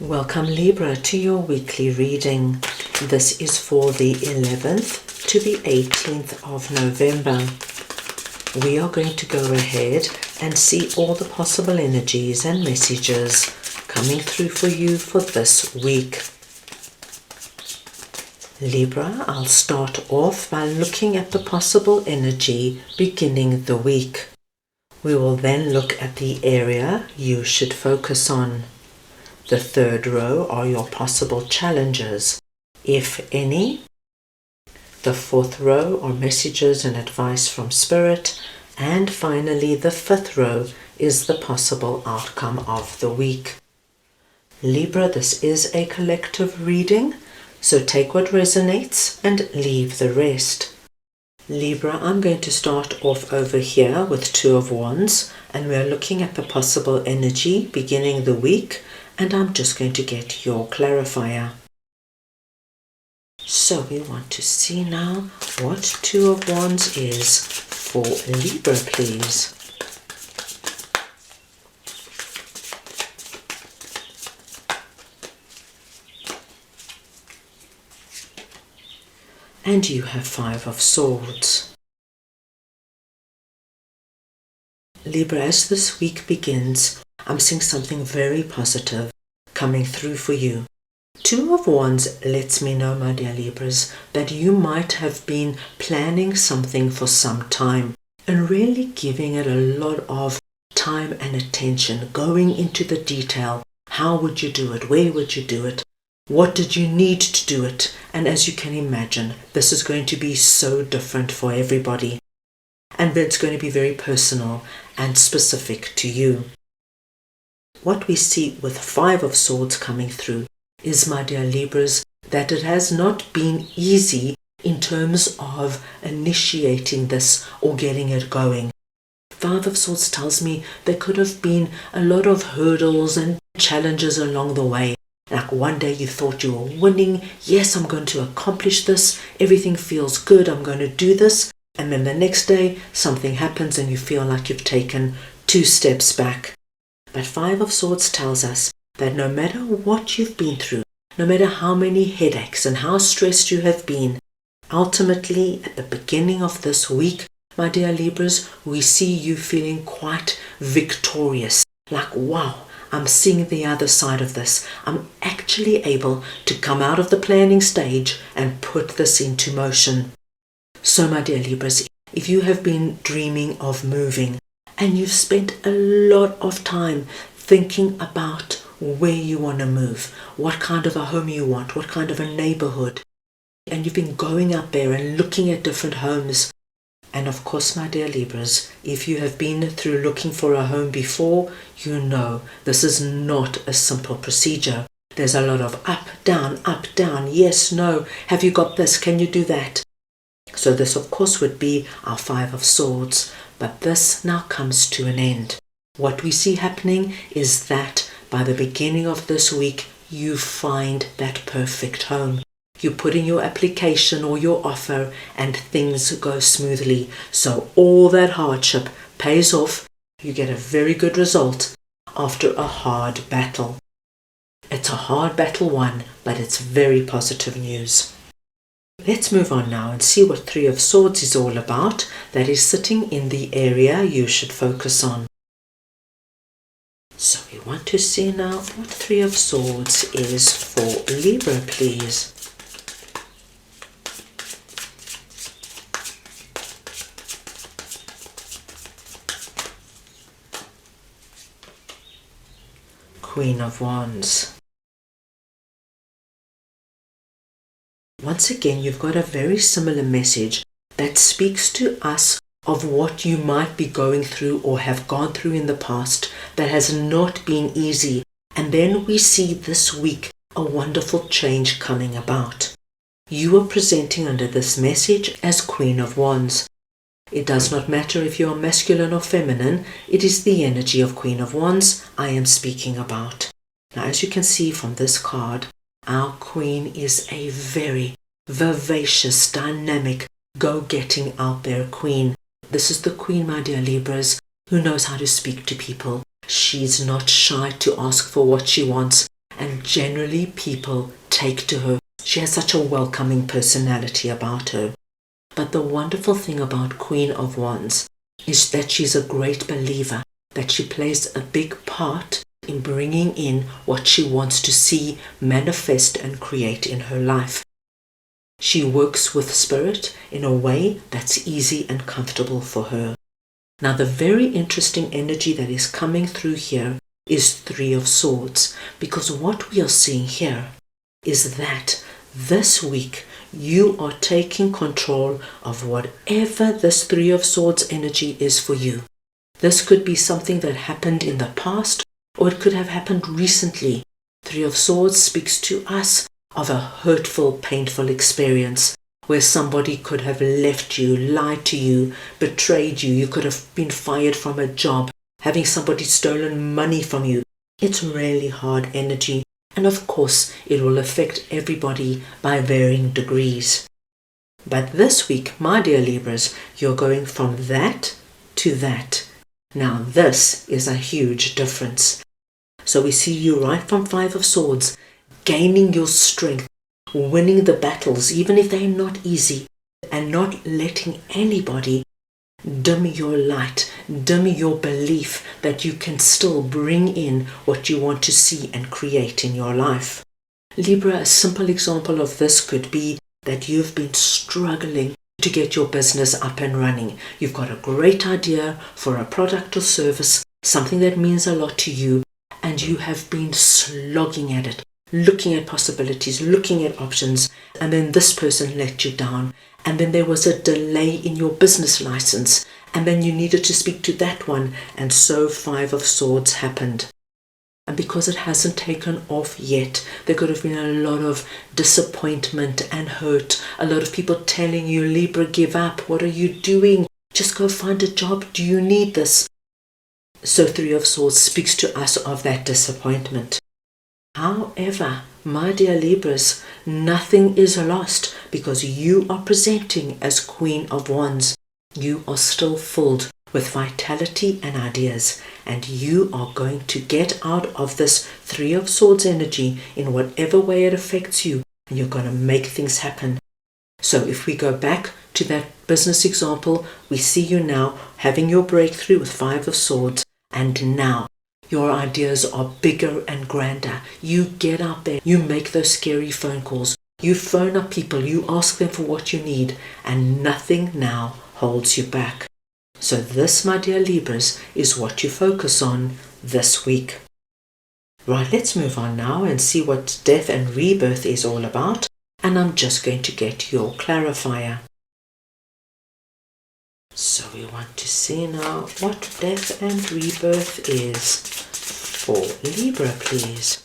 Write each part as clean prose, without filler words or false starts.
Welcome Libra to your weekly reading. This is for the 11th to the 18th of November. We are going to go ahead and see all the possible energies and messages coming through for you for this week. Libra, I'll start off by looking at the possible energy beginning the week. We will then look at the area you should focus on. The third row are your possible challenges, if any. The fourth row are messages and advice from Spirit. And finally, the fifth row is the possible outcome of the week. Libra, this is a collective reading, so take what resonates and leave the rest. Libra, I'm going to start off over here with Two of Wands, and we're looking at the possible energy beginning the week. And I'm just going to get your clarifier. So we want to see now what Two of Wands is for Libra, please. And you have Five of Swords. Libra, as this week begins, I'm seeing something very positive coming through for you. Two of Wands lets me know, my dear Libras, that you might have been planning something for some time and really giving it a lot of time and attention, going into the detail. How would you do it? Where would you do it? What did you need to do it? And as you can imagine, this is going to be so different for everybody. And it's going to be very personal and specific to you. What we see with Five of Swords coming through is, my dear Libras, that it has not been easy in terms of initiating this or getting it going. Five of Swords tells me there could have been a lot of hurdles and challenges along the way. Like one day you thought you were winning, yes, I'm going to accomplish this, everything feels good, I'm going to do this, and then the next day something happens and you feel like you've taken 2 steps back. But Five of Swords tells us that no matter what you've been through, no matter how many headaches and how stressed you have been, ultimately at the beginning of this week, my dear Libras, we see you feeling quite victorious. Like, wow, I'm seeing the other side of this. I'm actually able to come out of the planning stage and put this into motion. So, my dear Libras, if you have been dreaming of moving, and you've spent a lot of time thinking about where you want to move, what kind of a home you want, what kind of a neighborhood. And you've been going out there and looking at different homes. And of course, my dear Libras, if you have been through looking for a home before, you know this is not a simple procedure. There's a lot of up, down, yes, no, have you got this, can you do that? So this, of course, would be our Five of Swords. But this now comes to an end. What we see happening is that by the beginning of this week, you find that perfect home. You put in your application or your offer and things go smoothly. So all that hardship pays off. You get a very good result after a hard battle. It's a hard battle won, but it's very positive news. Let's move on now and see what Three of Swords is all about, that is sitting in the area you should focus on. So we want to see now what Three of Swords is for Libra, please. Queen of Wands. Once again, you've got a very similar message that speaks to us of what you might be going through or have gone through in the past that has not been easy. And then we see this week a wonderful change coming about. You are presenting under this message as Queen of Wands. It does not matter if you are masculine or feminine, it is the energy of Queen of Wands I am speaking about. Now, as you can see from this card, our Queen is a very vivacious, dynamic, go-getting out there Queen. This is the Queen, my dear Libras, who knows how to speak to people. She's not shy to ask for what she wants and generally people take to her. She has such a welcoming personality about her. But the wonderful thing about Queen of Wands is that she's a great believer, that she plays a big part in bringing in what she wants to see manifest and create in her life. She works with spirit in a way that's easy and comfortable for her. Now, the very interesting energy that is coming through here is Three of Swords, because what we are seeing here is that this week you are taking control of whatever this Three of Swords energy is for you. This could be something that happened in the past, or it could have happened recently. Three of Swords speaks to us of a hurtful, painful experience where somebody could have left you, lied to you, betrayed you. You could have been fired from a job, having somebody stolen money from you. It's really hard energy, and of course it will affect everybody by varying degrees. But this week, my dear Libras, you're going from that to that. Now this is a huge difference. So we see you right from Five of Swords, gaining your strength, winning the battles, even if they're not easy, and not letting anybody dim your light, dim your belief that you can still bring in what you want to see and create in your life. Libra, a simple example of this could be that you've been struggling to get your business up and running. You've got a great idea for a product or service, something that means a lot to you, and you have been slogging at it, looking at possibilities, looking at options, and then this person let you down, and then there was a delay in your business license, and then you needed to speak to that one, and so Five of Swords happened. And because it hasn't taken off yet, there could have been a lot of disappointment and hurt, a lot of people telling you, Libra, give up, what are you doing? Just go find a job, do you need this? So Three of Swords speaks to us of that disappointment. However, my dear Libras, nothing is lost because you are presenting as Queen of Wands. You are still filled with vitality and ideas, and you are going to get out of this Three of Swords energy in whatever way it affects you, and you're going to make things happen. So if we go back to that business example, we see you now having your breakthrough with Five of Swords, and now your ideas are bigger and grander. You get out there, you make those scary phone calls, you phone up people, you ask them for what you need, and nothing now holds you back. So this, my dear Libras, is what you focus on this week. Right, let's move on now and see what death and rebirth is all about. And I'm just going to get your clarifier. So we want to see now what death and rebirth is for Libra, please.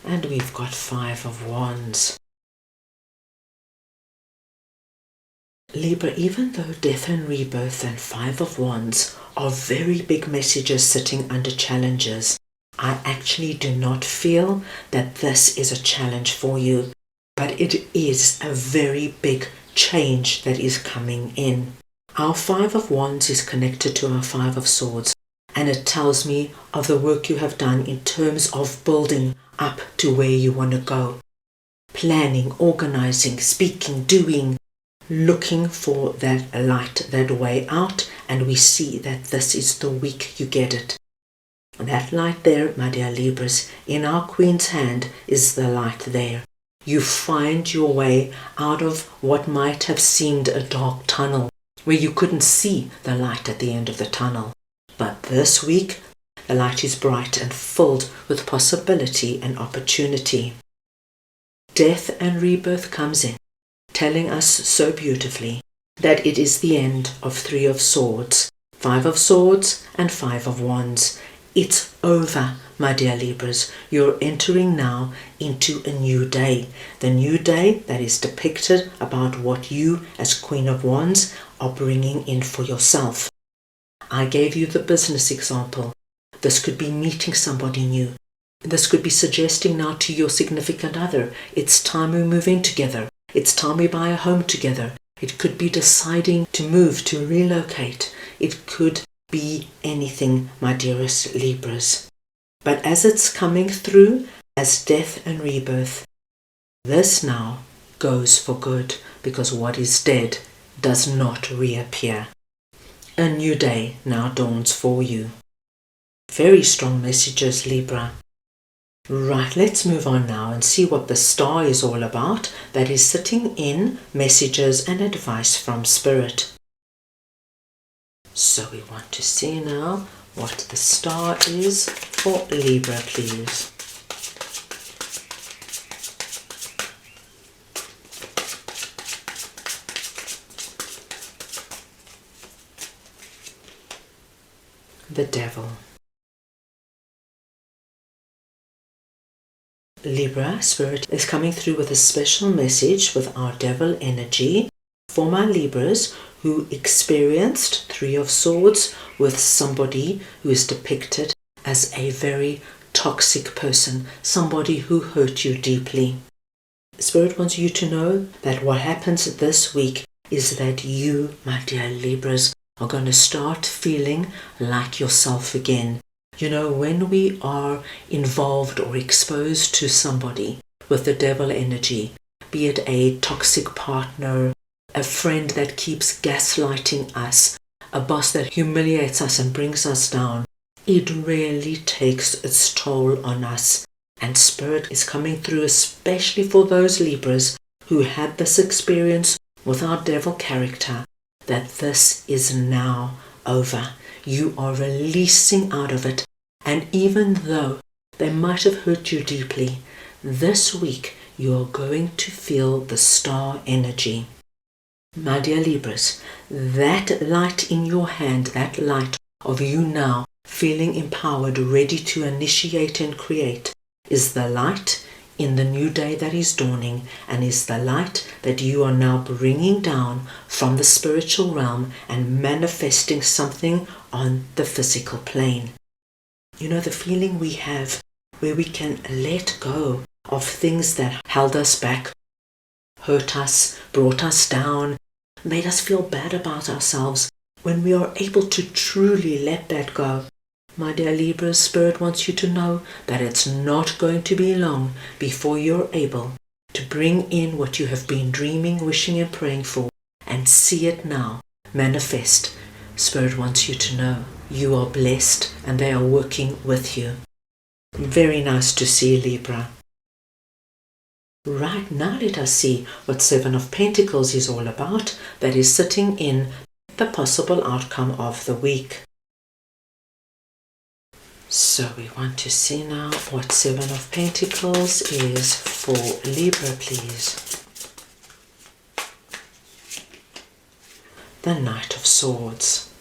And we've got Five of Wands. Libra, even though death and rebirth and Five of Wands are very big messages sitting under challenges, I actually do not feel that this is a challenge for you, but it is a very big change that is coming in. Our Five of Wands is connected to our Five of Swords, and it tells me of the work you have done in terms of building up to where you want to go. Planning, organizing, speaking, doing, looking for that light, that way out, and we see that this is the week you get it. That light there, my dear Libras, in our Queen's hand is the light there. You find your way out of what might have seemed a dark tunnel, where you couldn't see the light at the end of the tunnel. But this week, the light is bright and filled with possibility and opportunity. Death and rebirth comes in, telling us so beautifully that it is the end of Three of Swords, Five of Swords and Five of Wands. It's over, my dear Libras. You're entering now into a new day. The new day that is depicted about what you as Queen of Wands are bringing in for yourself. I gave you the business example. This could be meeting somebody new. This could be suggesting now to your significant other, it's time we move in together. It's time we buy a home together. It could be deciding to move, to relocate. It could be anything, my dearest Libras. But as it's coming through as death and rebirth, this now goes for good, because what is dead does not reappear. A new day now dawns for you. Very strong messages, Libra. Right, let's move on now and see what the star is all about that is sitting in messages and advice from Spirit. So we want to see now what the star is for Libra, please. The Devil. Libra, Spirit is coming through with a special message with our Devil energy for my Libras who experienced Three of Swords with somebody who is depicted as a very toxic person, somebody who hurt you deeply. Spirit wants you to know that what happens this week is that you, my dear Libras, are going to start feeling like yourself again. You know, when we are involved or exposed to somebody with the Devil energy, be it a toxic partner, a friend that keeps gaslighting us, a boss that humiliates us and brings us down, it really takes its toll on us. And Spirit is coming through especially for those Libras who had this experience with our Devil character, that this is now over. You are releasing out of it, and even though they might have hurt you deeply, this week you are going to feel the star energy. My dear Libras, that light in your hand, that light of you now feeling empowered, ready to initiate and create, is the light in the new day that is dawning, and is the light that you are now bringing down from the spiritual realm and manifesting something on the physical plane. You know, the feeling we have where we can let go of things that held us back, hurt us, brought us down, made us feel bad about ourselves. When we are able to truly let that go, my dear Libra, Spirit wants you to know that it's not going to be long before you're able to bring in what you have been dreaming, wishing and praying for, and see it now manifest. Spirit wants you to know you are blessed and they are working with you. Very nice to see, Libra. Right, now let us see what Seven of Pentacles is all about, that is sitting in the possible outcome of the week. So we want to see now what Seven of Pentacles is for Libra, please. The Knight of Swords.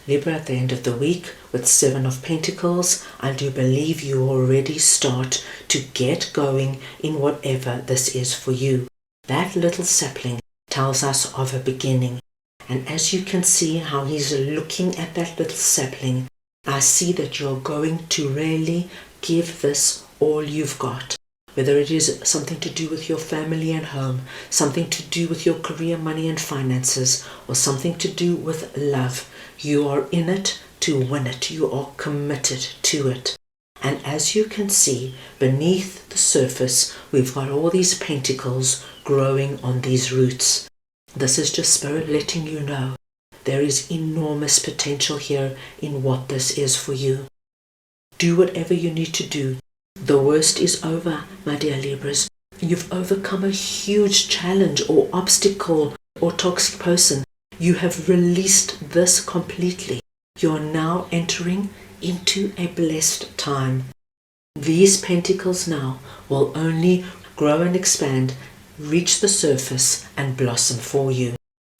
Libra, at the end of the week with Seven of Pentacles, I do believe you already start to get going in whatever this is for you. That little sapling tells us of a beginning. And as you can see how he's looking at that little sapling, I see that you're going to really give this all you've got. Whether it is something to do with your family and home, something to do with your career, money and finances, or something to do with love, you are in it to win it. You are committed to it. And as you can see, beneath the surface, we've got all these pentacles growing on these roots. This is just Spirit letting you know there is enormous potential here in what this is for you. Do whatever you need to do. The worst is over, my dear Libras. You've overcome a huge challenge or obstacle or toxic person. You have released this completely. You are now entering into a blessed time. These pentacles now will only grow and expand, reach the surface and blossom for you.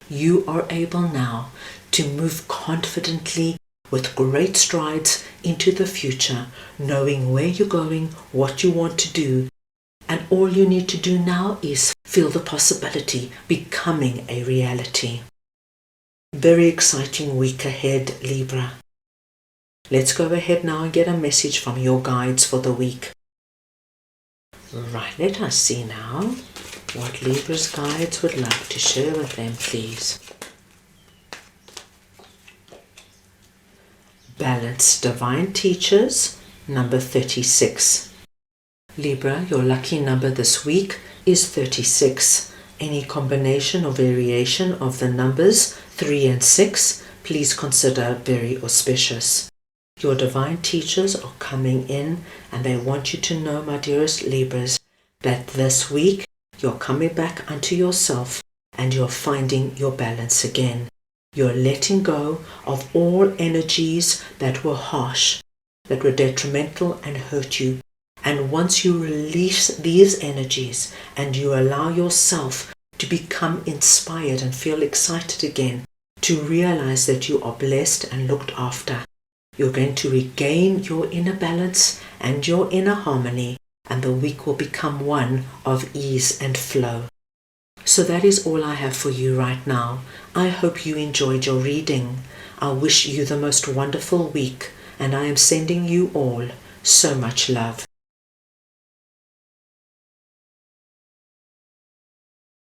You are able now to move confidently with great strides into the future, knowing where you're going, what you want to do, and all you need to do now is feel the possibility becoming a reality. Very exciting week ahead, Libra. Let's go ahead now and get a message from your guides for the week. Right, let us see now what Libra's guides would like to share with them, please. Balance Divine Teachers, number 36. Libra, your lucky number this week is 36. Any combination or variation of the numbers 3 and 6, please consider very auspicious. Your divine teachers are coming in and they want you to know, my dearest Libras, that this week you're coming back unto yourself and you're finding your balance again. You're letting go of all energies that were harsh, that were detrimental and hurt you. And once you release these energies and you allow yourself to become inspired and feel excited again, to realize that you are blessed and looked after, you're going to regain your inner balance and your inner harmony, and the week will become one of ease and flow. So that is all I have for you right now. I hope you enjoyed your reading. I wish you the most wonderful week, and I am sending you all so much love.